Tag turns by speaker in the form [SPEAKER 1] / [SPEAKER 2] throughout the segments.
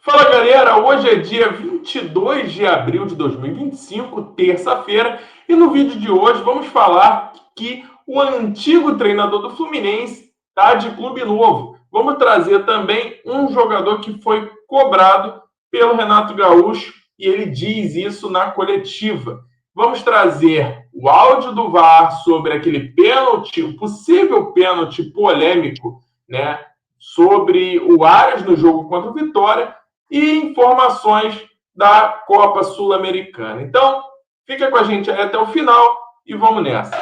[SPEAKER 1] Fala galera, hoje é dia 22 de abril de 2025, terça-feira, e no vídeo de hoje vamos falar que o antigo treinador do Fluminense está de clube novo. Vamos trazer também um jogador que foi cobrado pelo Renato Gaúcho e ele diz isso na coletiva. Vamos trazer o áudio do VAR sobre aquele pênalti, o possível pênalti polêmico, né, sobre o Arias no jogo contra o Vitória e informações da Copa Sul-Americana. Então, fica com a gente aí até o final e vamos nessa.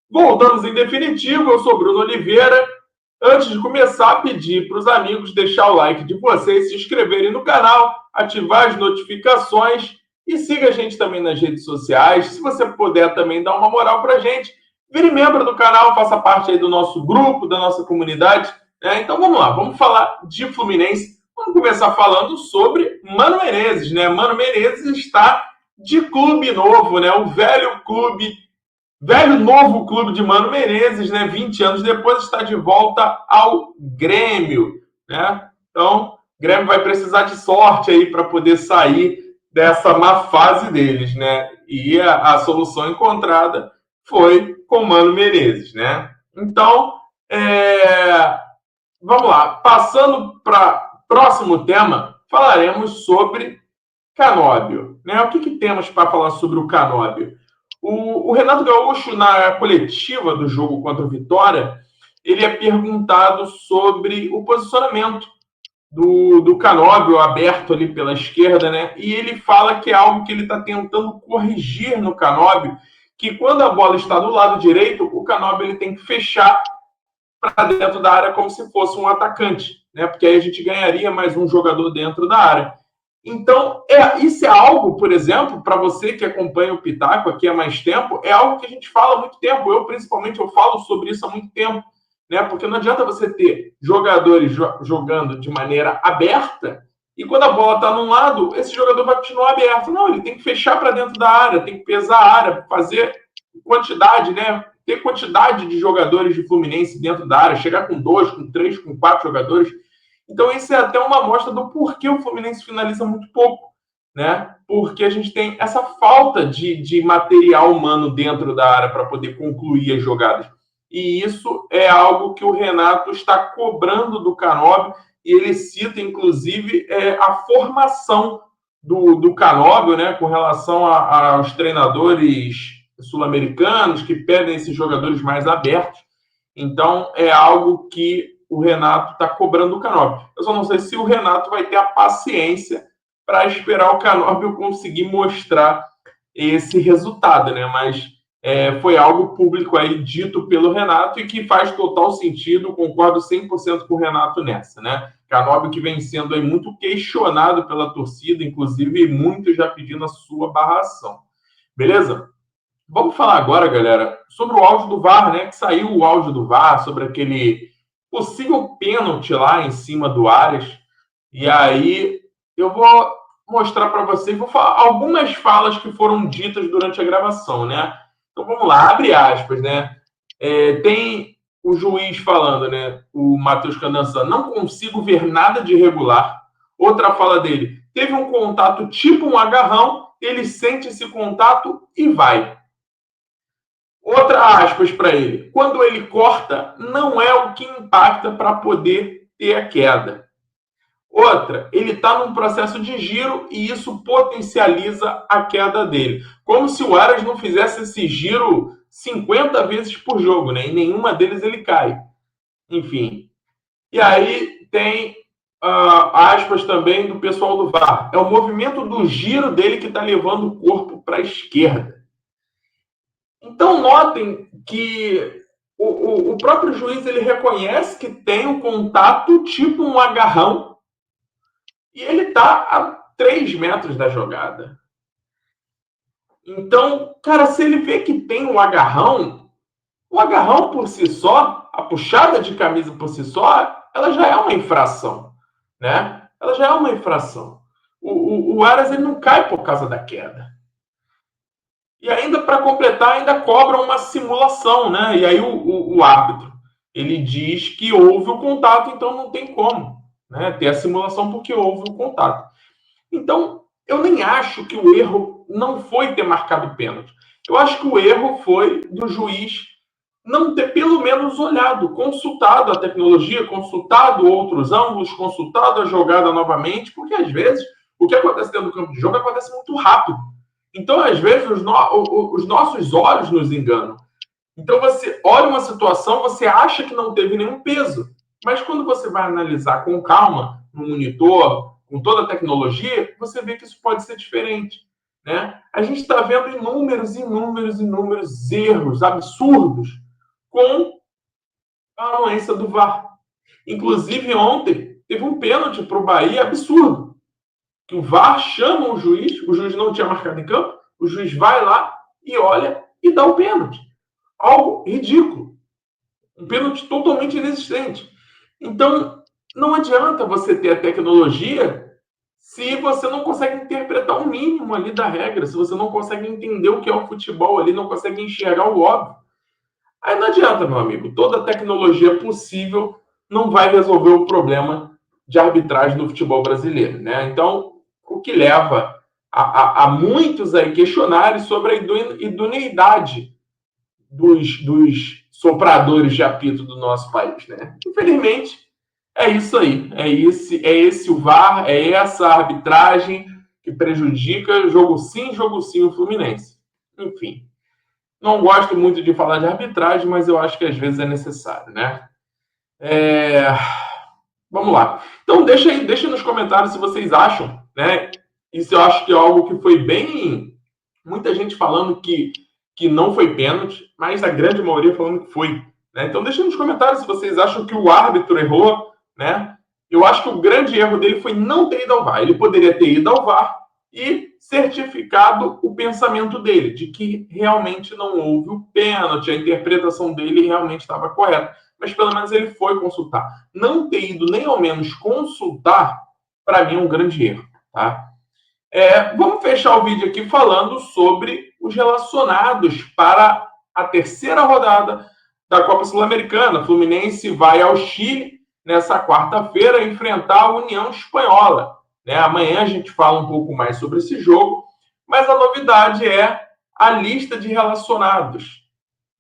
[SPEAKER 1] Voltamos em definitivo, eu sou Bruno Oliveira. Antes de começar, pedir para os amigos deixar o like de vocês, se inscreverem no canal, ativar as notificações e siga a gente também nas redes sociais. Se você puder também dar uma moral para a gente, vire membro do canal, faça parte aí do nosso grupo, da nossa comunidade. Né? Então vamos lá, vamos falar de Fluminense. Vamos começar falando sobre Mano Menezes. Né? Mano Menezes está de clube novo, né? O velho novo clube de Mano Menezes, né? 20 anos depois está de volta ao Grêmio, né? Então, o Grêmio vai precisar de sorte aí para poder sair dessa má fase deles, né? E a solução encontrada foi com Mano Menezes, né? Então, vamos lá. Passando para próximo tema, falaremos sobre Canóbio, né? O que temos para falar sobre o Canóbio? O Renato Gaúcho, na coletiva do jogo contra o Vitória, ele é perguntado sobre o posicionamento do Canóbio aberto ali pela esquerda, né? E ele fala que é algo que ele está tentando corrigir no Canóbio, que quando a bola está do lado direito, o Canóbio ele tem que fechar para dentro da área como se fosse um atacante, né? Porque aí a gente ganharia mais um jogador dentro da área. Então, isso é algo, por exemplo, para você que acompanha o Pitaco aqui há mais tempo, é algo que a gente fala há muito tempo. Eu, principalmente, eu falo sobre isso há muito tempo, né? Porque não adianta você ter jogadores jogando de maneira aberta e quando a bola está num lado, esse jogador vai continuar aberto. Não, ele tem que fechar para dentro da área, tem que pesar a área, fazer quantidade, né? Ter quantidade de jogadores de Fluminense dentro da área, chegar com 2, com 3, com 4 jogadores. Então, isso é até uma amostra do porquê o Fluminense finaliza muito pouco, né? Porque a gente tem essa falta de material humano dentro da área para poder concluir as jogadas. E isso é algo que o Renato está cobrando do Canóbio, e ele cita, inclusive, a formação do Canóbio, né, com relação aos treinadores sul-americanos que pedem esses jogadores mais abertos. Então, é algo que o Renato está cobrando o Canóbio. Eu só não sei se o Renato vai ter a paciência para esperar o Canóbio conseguir mostrar esse resultado, né? Mas foi algo público aí dito pelo Renato e que faz total sentido, concordo 100% com o Renato nessa, né? Canóbio que vem sendo aí muito questionado pela torcida, inclusive muitos já pedindo a sua barração. Beleza? Vamos falar agora, galera, sobre o áudio do VAR, né? Que saiu o áudio do VAR sobre aquele possível pênalti lá em cima do Arias. E aí eu vou mostrar para vocês, vou falar algumas falas que foram ditas durante a gravação, né? Então vamos lá, abre aspas, né? Tem o juiz falando, né? O Matheus Candança, não consigo ver nada de irregular. Outra fala dele, teve um contato tipo um agarrão, ele sente esse contato e vai. Outra aspas para ele. Quando ele corta, não é o que impacta para poder ter a queda. Outra, ele está num processo de giro e isso potencializa a queda dele. Como se o Arias não fizesse esse giro 50 vezes por jogo, né? E nenhuma deles ele cai. Enfim. E aí tem aspas também do pessoal do VAR. É o movimento do giro dele que está levando o corpo para a esquerda. Então, notem que o próprio juiz ele reconhece que tem um contato tipo um agarrão e ele está a 3 metros da jogada. Então, cara, se ele vê que tem um agarrão, o agarrão por si só, a puxada de camisa por si só, ela já é uma infração, né? Ela já é uma infração. O Aras ele não cai por causa da queda. E ainda para completar, ainda cobra uma simulação, né? E aí o árbitro ele diz que houve o contato, então não tem como, né, ter a simulação porque houve o contato. Então, eu nem acho que o erro não foi ter marcado o pênalti. Eu acho que o erro foi do juiz não ter pelo menos olhado, consultado a tecnologia, consultado outros ângulos, consultado a jogada novamente, porque às vezes o que acontece dentro do campo de jogo acontece muito rápido. Então, às vezes, os nossos olhos nos enganam. Então, você olha uma situação, você acha que não teve nenhum peso. Mas quando você vai analisar com calma, no monitor, com toda a tecnologia, você vê que isso pode ser diferente. Né? A gente está vendo inúmeros erros absurdos com a anuência do VAR. Inclusive, ontem, teve um pênalti para o Bahia absurdo. Que o VAR chama o juiz não tinha marcado em campo, o juiz vai lá e olha e dá o pênalti. Algo ridículo. Um pênalti totalmente inexistente. Então, não adianta você ter a tecnologia se você não consegue interpretar o mínimo ali da regra, se você não consegue entender o que é o futebol ali, não consegue enxergar o óbvio. Aí não adianta, meu amigo. Toda tecnologia possível não vai resolver o problema de arbitragem no futebol brasileiro, né? Então, o que leva a muitos aí questionarem sobre a idoneidade dos sopradores de apito do nosso país, né? Infelizmente, é isso aí. É esse o VAR, é essa arbitragem que prejudica jogo sim o Fluminense. Enfim, não gosto muito de falar de arbitragem, mas eu acho que às vezes é necessário, né? É... Vamos lá. Então deixa nos comentários se vocês acham, né? Isso eu acho que é algo que foi bem... Muita gente falando que não foi pênalti, mas a grande maioria falando que foi. Né? Então deixa nos comentários se vocês acham que o árbitro errou, né? Eu acho que o grande erro dele foi não ter ido ao VAR. Ele poderia ter ido ao VAR e certificado o pensamento dele, de que realmente não houve o pênalti, a interpretação dele realmente estava correta. Mas pelo menos ele foi consultar. Não ter ido nem ao menos consultar, para mim é um grande erro. Tá? Vamos fechar o vídeo aqui falando sobre os relacionados para a terceira rodada da Copa Sul-Americana. Fluminense vai ao Chile nessa quarta-feira enfrentar a União Espanhola. Né? Amanhã a gente fala um pouco mais sobre esse jogo, mas a novidade é a lista de relacionados.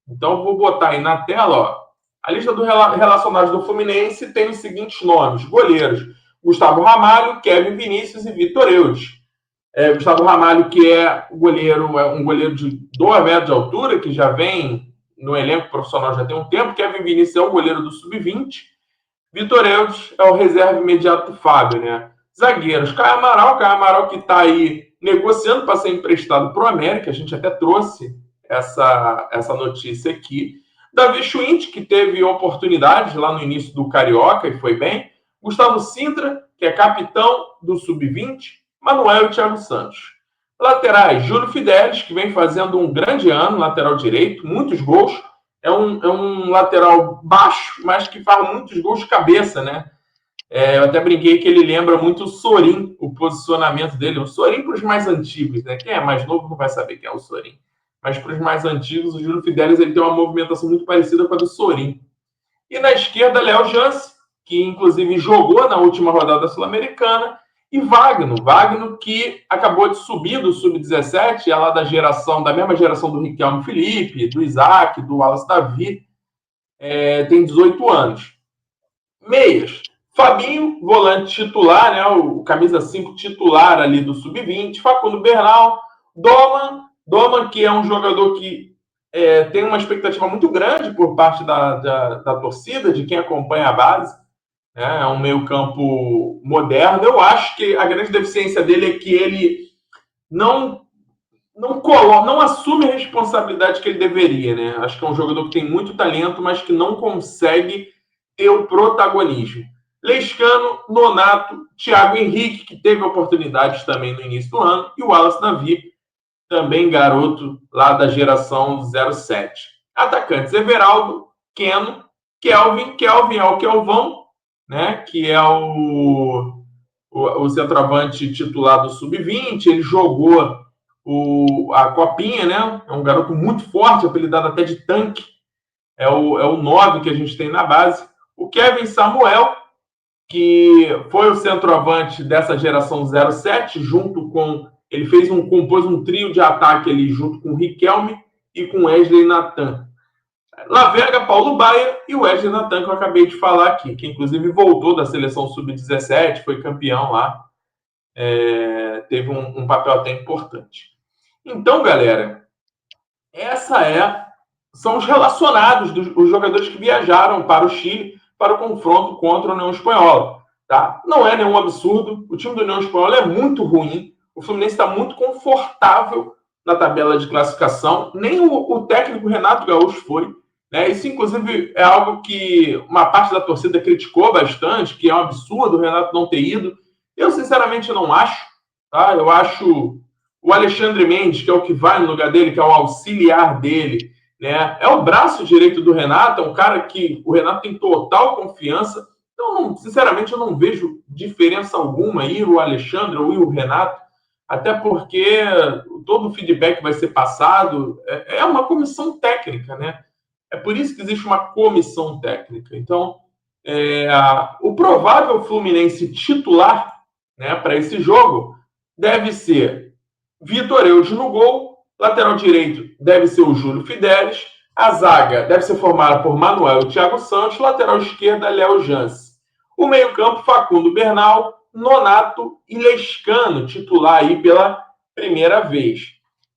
[SPEAKER 1] Então, vou botar aí na tela, ó, a lista dos relacionados do Fluminense tem os seguintes nomes: goleiros Gustavo Ramalho, Kevin Vinícius e Vitor Eudes. Gustavo Ramalho, que é um goleiro de 2 metros de altura, que já vem no elenco profissional já tem um tempo. Kevin Vinícius é o goleiro do Sub-20. Vitor Eudes é o reserva imediato do Fábio, né? Zagueiros, Caio Amaral que está aí negociando para ser emprestado para o América, a gente até trouxe essa notícia aqui. Davi Schwindt, que teve oportunidades lá no início do Carioca e foi bem. Gustavo Sintra, que é capitão do Sub-20. Manuel e Thiago Santos. Laterais, Júlio Fidelis, que vem fazendo um grande ano, lateral direito, muitos gols. É um lateral baixo, mas que faz muitos gols de cabeça, né? Eu até brinquei que ele lembra muito o Sorin, o posicionamento dele. O Sorin para os mais antigos, né? Quem é mais novo não vai saber quem é o Sorin. Mas para os mais antigos, o Júlio Fidelis ele tem uma movimentação muito parecida com a do Sorin. E na esquerda, Léo Jans, que inclusive jogou na última rodada sul-americana, e Wagner, que acabou de subir do Sub-17, é lá da mesma geração do Riquelme Felipe, do Isaac, do Wallace Davi, tem 18 anos. Meias, Fabinho, volante titular, né, o camisa 5 titular ali do Sub-20, Facundo Bernal, Doman, que é um jogador que tem uma expectativa muito grande por parte da torcida, de quem acompanha a base. É um meio-campo moderno. Eu acho que a grande deficiência dele é que ele não assume a responsabilidade que ele deveria, né? Acho que é um jogador que tem muito talento, mas que não consegue ter o protagonismo. Lescano, Nonato, Thiago Henrique, que teve oportunidades também no início do ano, e o Wallace Davi, também garoto lá da geração 07. Atacantes, Everaldo, Keno, Kelvin é o Kelvão, né, que é o o centroavante titular do Sub-20, ele jogou a Copinha, né? É um garoto muito forte, apelidado até de tanque. É o 9 que a gente tem na base. O Kevin Samuel, que foi o centroavante dessa geração 07, junto com... Ele compôs um trio de ataque ali, junto com o Riquelme e com Wesley Natan. Lavega, Paulo Baier e o Wesley Natan, que eu acabei de falar aqui, que inclusive voltou da seleção sub-17, foi campeão lá, teve um papel até importante. Então, galera, são os relacionados, os jogadores que viajaram para o Chile para o confronto contra a União Espanhola. Tá? Não é nenhum absurdo, o time da União Espanhola é muito ruim, o Fluminense está muito confortável na tabela de classificação, nem o técnico Renato Gaúcho foi. Né? Isso, inclusive, é algo que uma parte da torcida criticou bastante, que é um absurdo o Renato não ter ido. Eu, sinceramente, não acho. Tá? Eu acho o Alexandre Mendes, que é o que vai no lugar dele, que é o auxiliar dele, né? É o braço direito do Renato, é um cara que o Renato tem total confiança. Então, sinceramente, eu não vejo diferença alguma aí o Alexandre ou o Renato, até porque todo o feedback vai ser passado. É uma comissão técnica, né? É por isso que existe uma comissão técnica. Então, o provável Fluminense titular, né, para esse jogo deve ser Vitor Eudes no gol, lateral direito deve ser o Júlio Fidelis, a zaga deve ser formada por Manuel e Thiago Santos, lateral esquerda, Léo Jans. O meio-campo, Facundo Bernal, Nonato e Lescano, titular aí pela primeira vez.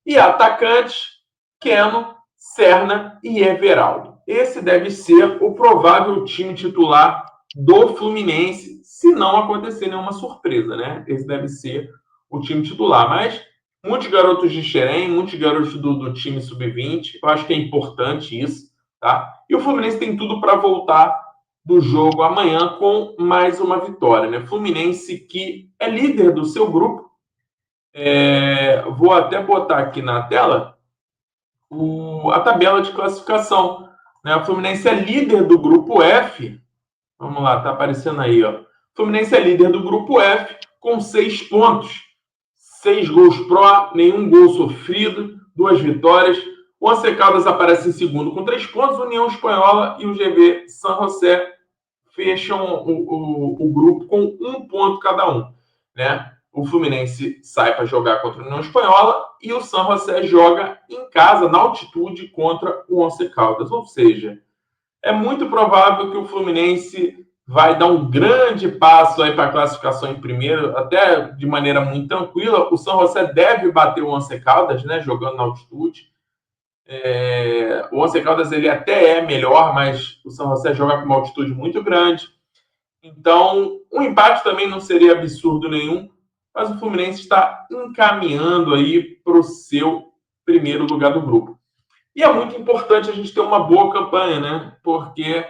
[SPEAKER 1] E atacantes, Keno, Serna e Everaldo. Esse deve ser o provável time titular do Fluminense, se não acontecer nenhuma surpresa, né? Esse deve ser o time titular. Mas muitos garotos de Xerém, muitos garotos do time sub-20. Eu acho que é importante isso, tá? E o Fluminense tem tudo para voltar do jogo amanhã com mais uma vitória, né? Fluminense que é líder do seu grupo. Vou até botar aqui na tela a tabela de classificação. Né? O Fluminense é líder do grupo F. Vamos lá, tá aparecendo aí, ó. O Fluminense é líder do grupo F com 6 pontos. 6 gols pró, nenhum gol sofrido, 2 vitórias. O Once Caldas aparece em segundo com 3 pontos. União Espanhola e o GV San José fecham o grupo com 1 ponto cada um. Né? O Fluminense sai para jogar contra a União Espanhola e o San José joga em casa, na altitude, contra o Once Caldas. Ou seja, é muito provável que o Fluminense vai dar um grande passo aí para a classificação em primeiro, até de maneira muito tranquila. O San José deve bater o Once Caldas, né, jogando na altitude. O Once Caldas ele até é melhor, mas o San José joga com uma altitude muito grande. Então, um empate também não seria absurdo nenhum, mas o Fluminense está encaminhando aí para o seu primeiro lugar do grupo. E é muito importante a gente ter uma boa campanha, né? Porque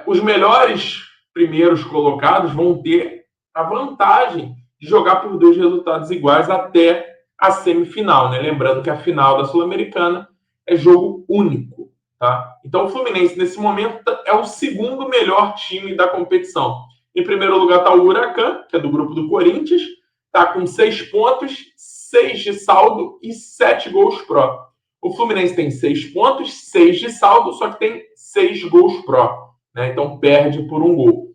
[SPEAKER 1] os melhores primeiros colocados vão ter a vantagem de jogar por 2 resultados iguais até a semifinal, né? Lembrando que a final da Sul-Americana é jogo único, tá? Então o Fluminense, nesse momento, é o segundo melhor time da competição. Em primeiro lugar está o Huracan, que é do grupo do Corinthians, está com 6 pontos, 6 de saldo e 7 gols pró. O Fluminense tem 6 pontos, 6 de saldo, só que tem 6 gols pró. Né? Então perde por 1 gol.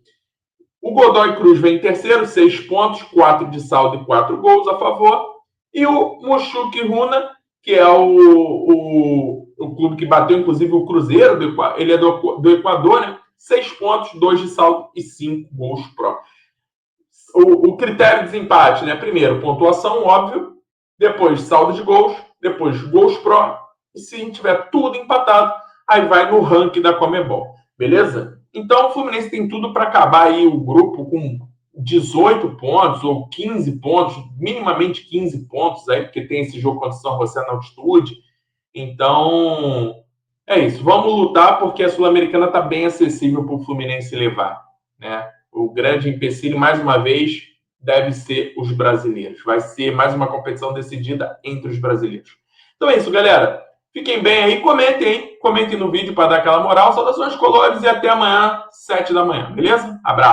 [SPEAKER 1] O Godoy Cruz vem em terceiro, 6 pontos, 4 de saldo e 4 gols a favor. E o Mochuque Runa, que é o clube que bateu, inclusive, o Cruzeiro, ele é do Equador, né? 6 pontos, 2 de saldo e 5 gols pró. O critério de desempate, né? Primeiro, pontuação, óbvio. Depois, saldo de gols. Depois, gols pró. E se tiver tudo empatado, aí vai no ranking da Conmebol. Beleza? Então, o Fluminense tem tudo para acabar aí o grupo com 18 pontos ou 15 pontos, minimamente 15 pontos aí, porque tem esse jogo contra o São José na altitude. Então, é isso. Vamos lutar porque a Sul-Americana está bem acessível para o Fluminense levar. Né? O grande empecilho, mais uma vez, deve ser os brasileiros. Vai ser mais uma competição decidida entre os brasileiros. Então é isso, galera. Fiquem bem aí, comentem no vídeo para dar aquela moral. Saudações colores e até amanhã, 7 da manhã, beleza? Abraço.